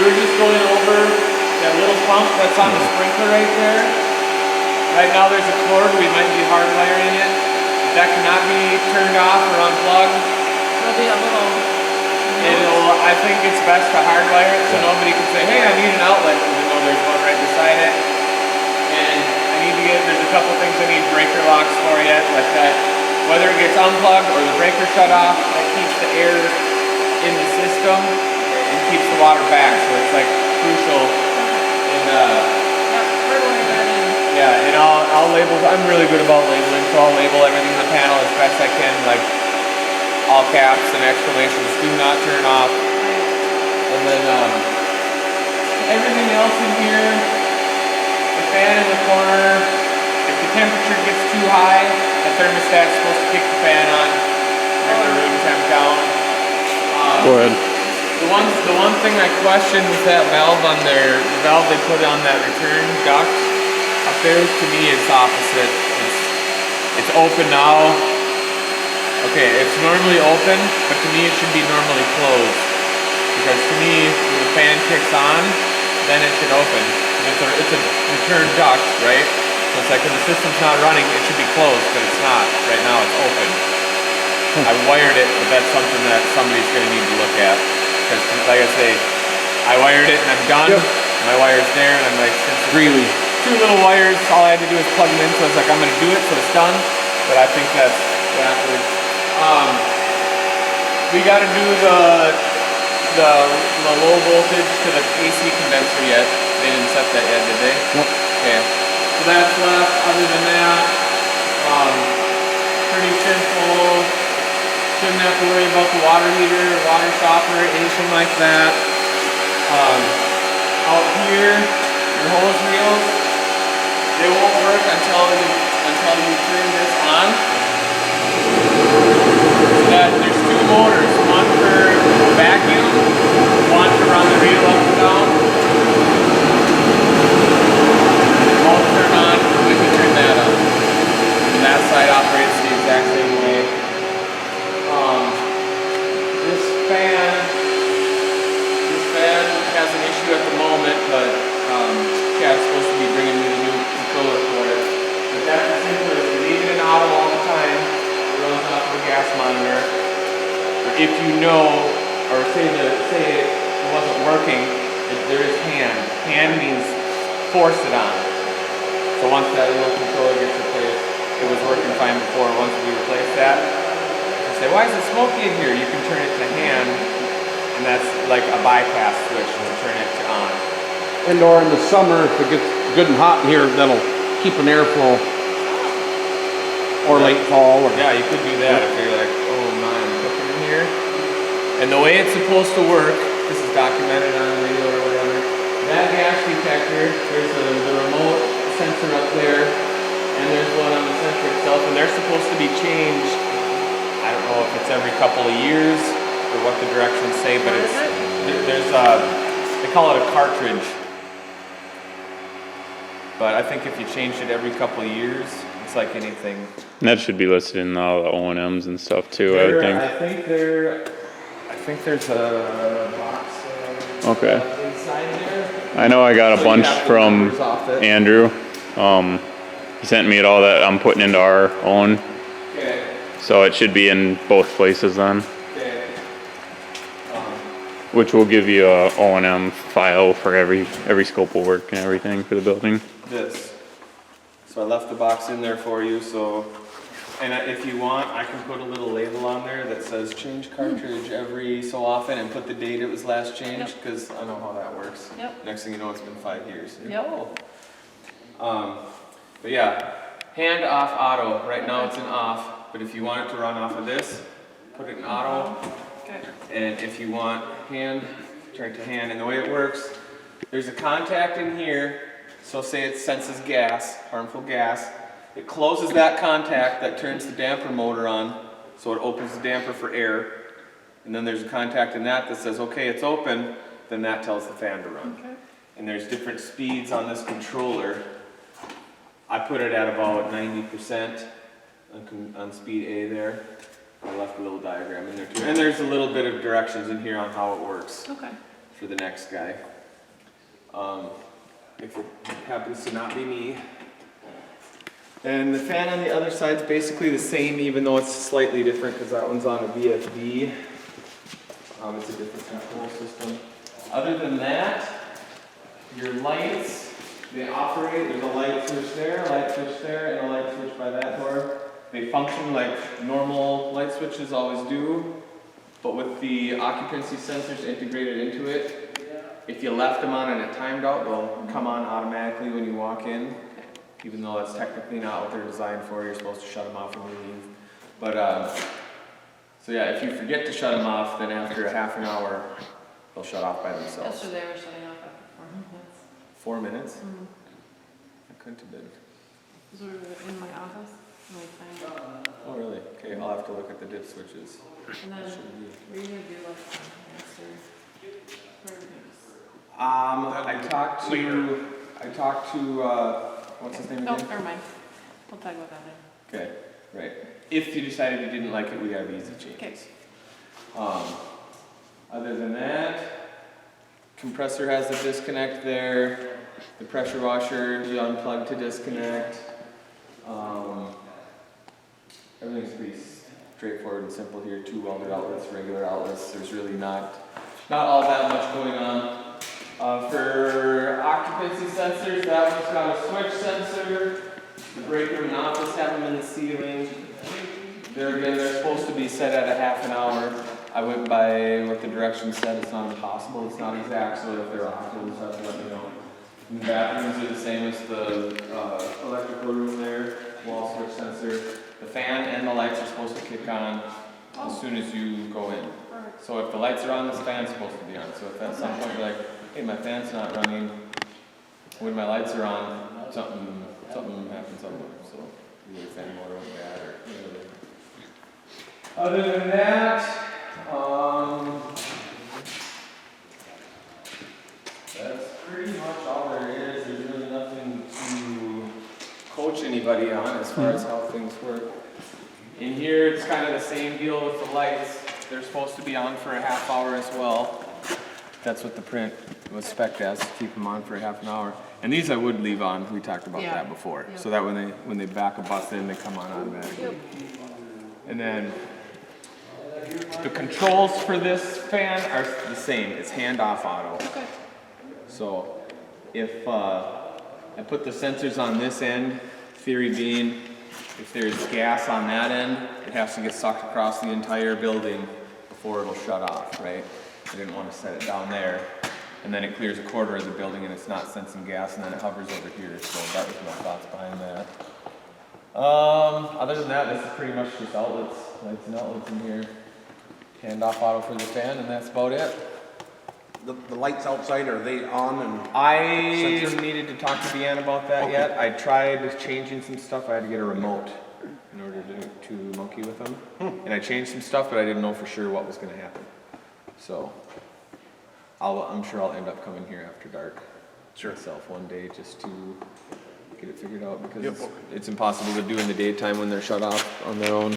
were just going over that little pump that's on the sprinkler right there. Right now there's a cord, we might be hardwiring it. That cannot be turned off or unplugged. There'll be a little. I think it's best to hardwire it so nobody can say, hey, I need an outlet, even though there's one right beside it. And I need to there's a couple things I need breaker locks for yet, like that. Whether it gets unplugged or the breaker shut off, that keeps the air in the system and keeps the water back. So it's like crucial. And yeah, and I'll label. I'm really good about labeling, so I'll label everything on the panel as best I can, like all caps and exclamations. Do not turn off. And then everything else in here, the fan in the corner. If the temperature gets too high, the thermostat's supposed to kick the fan on, bring the room temp down. Go ahead. The one thing I questioned was that valve on there, the valve they put on that return duct up there. To me, it's opposite. It's open now. Okay, it's normally open, but to me it should be normally closed. Because to me, when the fan kicks on, then it should open. It's a return duct, right? So it's like when the system's not running, it should be closed, but it's not. Right now it's open. I wired it, but that's something that somebody's gonna need to look at. Because like I say, I wired it and I'm done. Yep. My wire's there and I'm like, since it's Really? two little wires, all I had to do is plug them in, so I was like, I'm gonna do it, so it's done. But I think that's backwards. We gotta do the low voltage to the AC condenser yet. They didn't set that yet, did they? Nope. Okay. So that's left. Other than that, pretty simple. Shouldn't have to worry about the water heater, or water softener, anything like that. Out here, your hose reels, they won't work until you turn this on. So that there's two motors, one for vacuum, one to run the reel up and down. Both turn on when you turn that up. And that side operates the exact same way. This fan has an issue at the moment, but Chad's supposed to be bringing me the new controller for it. But that's as simple as you leave it in auto all the time. It runs off of a gas monitor. Or if you know, or say it wasn't working, there is hand. Hand means force it on. So once that little controller gets replaced, it was working fine before. Once we replace that, you say, why is it smoky in here? You can turn it to hand, and that's like a bypass switch to turn it to on. And or in the summer, if it gets good and hot in here, that'll keep an airflow. Or late fall. Or yeah, you could do that if you're like, oh my, I'm cooking in here. And the way it's supposed to work, this is documented on the video or whatever. That gas detector, there's the remote sensor up there, and there's one on the sensor itself, and they're supposed to be changed. I don't know if it's every couple of years or what the directions say, but they call it a cartridge. But I think if you changed it every couple of years, it's like anything. And that should be listed in all the O&Ms and stuff too, I would think. I think there's a box Okay. inside there. I know I got a So you bunch have the from numbers off it. Andrew. He sent me all that I'm putting into our own, Okay. so it should be in both places then, Okay. which will give you a O&M file for every scope of work and everything for the building. This. So I left the box in there for you, so, and if you want, I can put a little label on there that says change cartridge every so often and put the date it was last changed, because I know how that works. Yep. Next thing you know, it's been 5 years. Yep. But yeah, hand off auto. Right now it's in off, but if you want it to run off of this, put it in auto. Okay. And if you want hand, turn it to hand. And the way it works, there's a contact in here. So say it senses gas, harmful gas. It closes that contact that turns the damper motor on, so it opens the damper for air. And then there's a contact in that says, okay, it's open, then that tells the fan to run. Okay. And there's different speeds on this controller. I put it at about 90% on speed A there. I left a little diagram in there too. And there's a little bit of directions in here on how it works. Okay. for the next guy. If it happens to not be me. And the fan on the other side's basically the same, even though it's slightly different because that one's on a VFD. It's a different control system. Other than that, your lights, they operate, there's a light switch there, a light switch there, and a light switch by that door. They function like normal light switches always do, but with the occupancy sensors integrated into it, if you left them on and it timed out, they'll come on automatically when you walk in, even though that's technically not what they're designed for. You're supposed to shut them off when you leave. But, so yeah, if you forget to shut them off, then after a half an hour, they'll shut off by themselves. Yesterday they were shutting off after 4 minutes. 4 minutes? Mm-hmm. I couldn't have been. Because we were in my office and we timed out. Oh, really? Okay, I'll have to look at the dip switches. And then Should be. we're gonna do like answer for everything. I talked to, what's his name No, again? never mind. We'll talk about that later. Okay, right. If you decided you didn't like it, we have easy changes. Other than that, compressor has the disconnect there. The pressure washer, you unplug to disconnect. Everything's pretty straightforward and simple here. 2 welded outlets, regular outlets. There's really not all that much going on. For occupancy sensors, that one's got a switch sensor. The break room and office have them in the ceiling. They're supposed to be set at a half an hour. I went by what the directions said. It's not impossible. It's not exact, so if they're off, you'll just have to let me know. And the bathrooms are the same as the electrical room there. Wall switch sensor. The fan and the lights are supposed to kick on as soon as you go in. So if the lights are on, this fan's supposed to be on. So if at some point you're like, hey, my fan's not running, when my lights are on, something happens somewhere. So either the fan motor went bad or whatever. Other than that, that's pretty much all there is. There's really nothing to coach anybody on as far as how things work. In here, it's kind of the same deal with the lights. They're supposed to be on for a half hour as well. That's what the print was spec'd as, to keep them on for a half an hour. And these I would leave on. We talked about that before. So that when they back a bus in, they come on automatically. And then the controls for this fan are the same. It's hand-off auto. Okay. So if I put the sensors on this end, theory being, if there's gas on that end, it has to get sucked across the entire building before it'll shut off, right? I didn't want to set it down there. And then it clears a quarter of the building and it's not sensing gas, and then it hovers over here. So that was my thoughts behind that. Other than that, this is pretty much just outlets, lights and outlets in here. Hand-off auto for the fan, and that's about it. The lights outside, are they on and? I needed to talk to Deanne about that yet. I tried changing some stuff. I had to get a remote in order to monkey with them. And I changed some stuff, but I didn't know for sure what was going to happen. So I'm sure I'll end up coming here after dark myself one day just to get it figured out, because it's impossible to do in the daytime when they're shut off on their own.